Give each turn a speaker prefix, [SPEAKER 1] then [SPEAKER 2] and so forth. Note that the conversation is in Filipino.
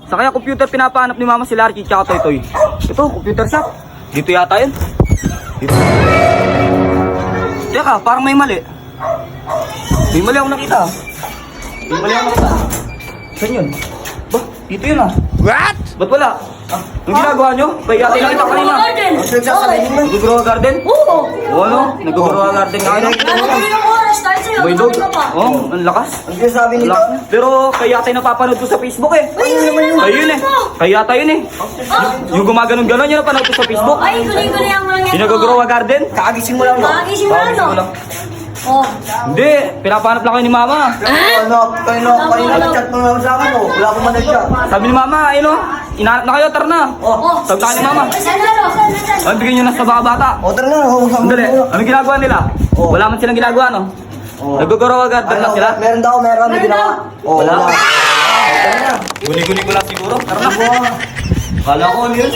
[SPEAKER 1] Sa kaya computer pinapahanap ni Mama si Larky tsaka Toy Toy. Ito, computer shop. Dito yata yun. Dito. Teka, parang may mali. May mali ako nakita. May mali ako nakita. Saan yun? Ba, dito yun ah.
[SPEAKER 2] What?
[SPEAKER 1] Ba't wala? Anong ginagawa nyo? Kaya yata yung nakita kanina. Nag-grow garden?
[SPEAKER 3] Oo.
[SPEAKER 1] Oo, ano? Nag-grow garden nga ano?
[SPEAKER 3] Ilang oras tayo sa'yo.
[SPEAKER 1] May dog.
[SPEAKER 3] Ka pa.
[SPEAKER 1] Oh, ang lakas.
[SPEAKER 4] Ang sinasabi nila.
[SPEAKER 1] Pero kaya tayo napapanood ko sa Facebook eh. Ayun eh. Kaya tayo yun eh. Yung gumaganon-ganon yun napanood ko sa Facebook.
[SPEAKER 3] Ay, guling-guling ang mga
[SPEAKER 1] Yung nag-grow garden?
[SPEAKER 4] Kakagising mo lang, no?
[SPEAKER 3] Nakagising mo lang, no?
[SPEAKER 1] Wala.
[SPEAKER 3] Oh.
[SPEAKER 1] Hindi, pinapahanap lang kayo ni Mama.
[SPEAKER 4] Kanina nag-chat mo naman sa akin, oh. Wala akong man-chat.
[SPEAKER 1] Sabi ni Mama, ayun o. Inahanap na kayo, tara na.
[SPEAKER 3] Oh.
[SPEAKER 1] Sabi tayo ni Mama.
[SPEAKER 3] Saan na, no?
[SPEAKER 1] Ay, bigyan nyo na sa bata.
[SPEAKER 4] O, tara na.
[SPEAKER 1] Sandali, anong ginagawa nila? Wala man silang ginagawa, no? Nag-grow garden na sila.
[SPEAKER 4] Meron daw, meron. May ginawa. O,
[SPEAKER 1] Wala.
[SPEAKER 4] wala. Tara na.
[SPEAKER 1] Guni-guni ko lang siguro. Tara na. Kala ko ano yun.